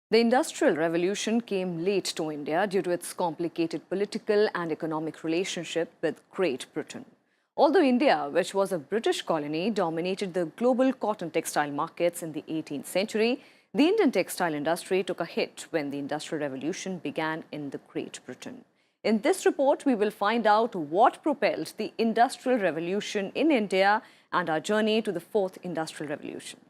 The Industrial Revolution came late to India due to its complicated political and economic relationship with Great Britain. Although India, which was a British colony, dominated the global cotton textile markets in the 18th century, the Indian textile industry took a hit when the Industrial Revolution began in the Great Britain. In this report, we will find out what propelled the Industrial Revolution in India and our journey to the Fourth Industrial Revolution.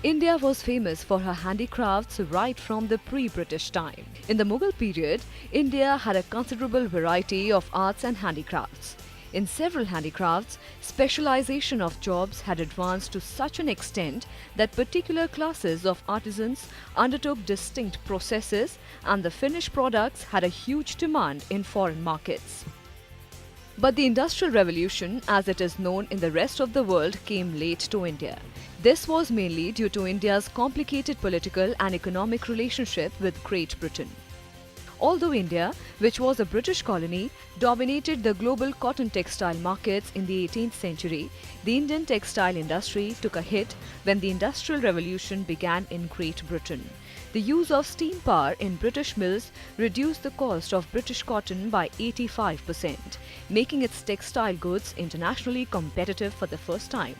India was famous for her handicrafts right from the pre-British time. In the Mughal period, India had a considerable variety of arts and handicrafts. In several handicrafts, specialization of jobs had advanced to such an extent that particular classes of artisans undertook distinct processes and the finished products had a huge demand in foreign markets. But the Industrial Revolution, as it is known in the rest of the world, came late to India. This was mainly due to India's complicated political and economic relationship with Great Britain. Although India, which was a British colony, dominated the global cotton textile markets in the 18th century, the Indian textile industry took a hit when the Industrial Revolution began in Great Britain. The use of steam power in British mills reduced the cost of British cotton by 85%, making its textile goods internationally competitive for the first time.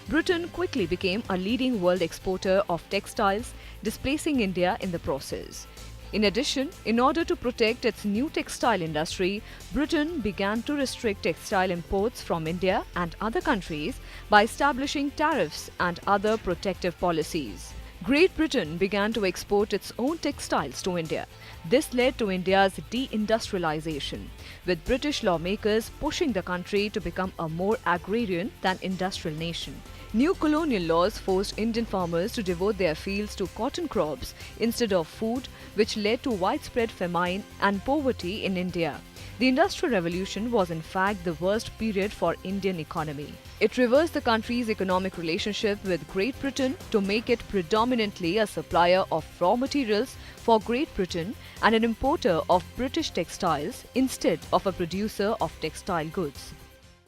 Britain quickly became a leading world exporter of textiles, displacing India in the process. In addition, in order to protect its new textile industry, Britain began to restrict textile imports from India and other countries by establishing tariffs and other protective policies. Great Britain began to export its own textiles to India. This led to India's deindustrialization, with British lawmakers pushing the country to become a more agrarian than industrial nation. New colonial laws forced Indian farmers to devote their fields to cotton crops instead of food, which led to widespread famine and poverty in India. The Industrial Revolution was in fact the worst period for Indian economy. It reversed the country's economic relationship with Great Britain to make it predominantly a supplier of raw materials for Great Britain and an importer of British textiles instead of a producer of textile goods.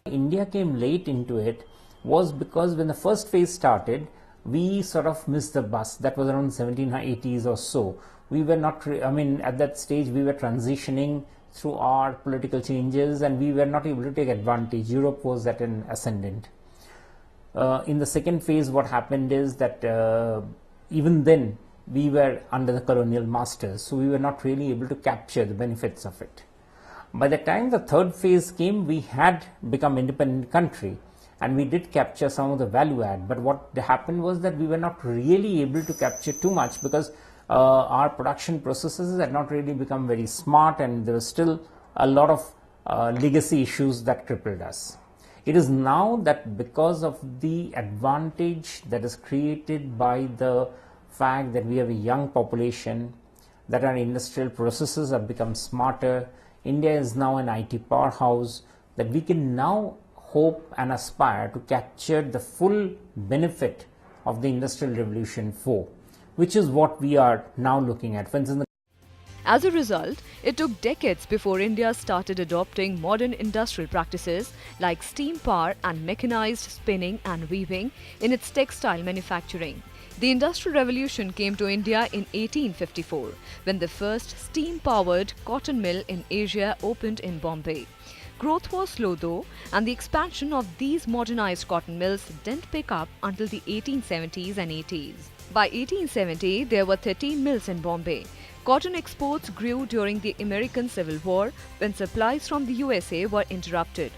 India came late into it was because when the first phase started, we sort of missed the bus. That was around 1780s or so. We were not, at that stage we were transitioning through our political changes and we were not able to take advantage. Europe was at an ascendant. In the second phase, what happened is that even then we were under the colonial masters, so we were not really able to capture the benefits of it. By the time the third phase came, we had become independent country and we did capture some of the value add, but what happened was that we were not really able to capture too much because our production processes had not really become very smart and there was still a lot of legacy issues that crippled us. It is now that because of the advantage that is created by the fact that we have a young population, that our industrial processes have become smarter, India is now an IT powerhouse, that we can now hope and aspire to capture the full benefit of the Industrial Revolution 4, which is what we are now looking at. For instance, as a result, it took decades before India started adopting modern industrial practices like steam power and mechanized spinning and weaving in its textile manufacturing. The Industrial Revolution came to India in 1854, when the first steam-powered cotton mill in Asia opened in Bombay. Growth was slow though, and the expansion of these modernized cotton mills didn't pick up until the 1870s and 80s. By 1870, there were 13 mills in Bombay. Cotton exports grew during the American Civil War when supplies from the USA were interrupted.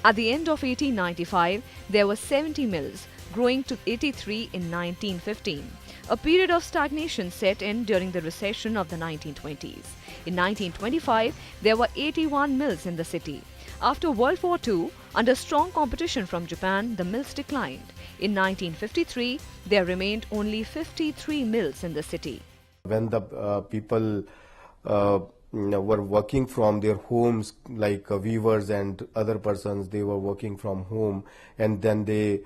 At the end of 1895, there were 70 mills, growing to 83 in 1915. A period of stagnation set in during the recession of the 1920s. In 1925, there were 81 mills in the city. After World War II, under strong competition from Japan, the mills declined. In 1953, there remained only 53 mills in the city. When the people were working from their homes, like weavers and other persons, they were working from home, and then they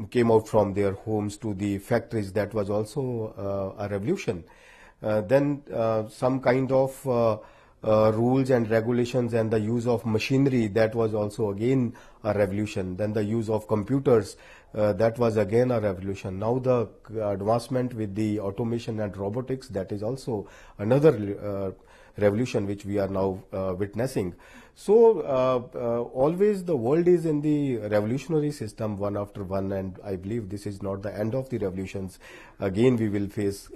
came out from their homes to the factories. That was also a revolution. Then some kind of rules and regulations and the use of machinery, that was also again a revolution. Then the use of computers, that was again a revolution. Now the advancement with the automation and robotics, that is also another revolution which we are now witnessing. So always the world is in the revolutionary system, one after one, and I believe this is not the end of the revolutions. Again we will face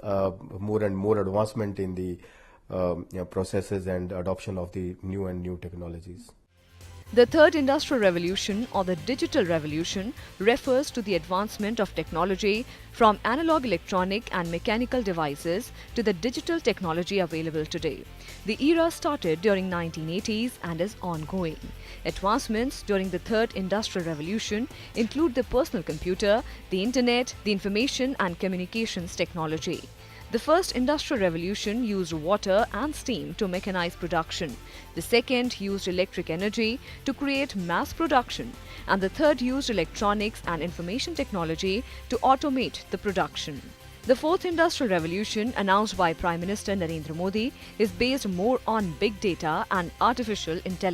more and more advancement in the processes and adoption of the new technologies. The third industrial revolution, or the digital revolution, refers to the advancement of technology from analog electronic and mechanical devices to the digital technology available today. The era started during 1980s and is ongoing. Advancements during the third industrial revolution include the personal computer, the internet, the information and communications technology. The first industrial revolution used water and steam to mechanize production. The second used electric energy to create mass production. And the third used electronics and information technology to automate the production. The fourth industrial revolution, announced by Prime Minister Narendra Modi, is based more on big data and artificial intelligence.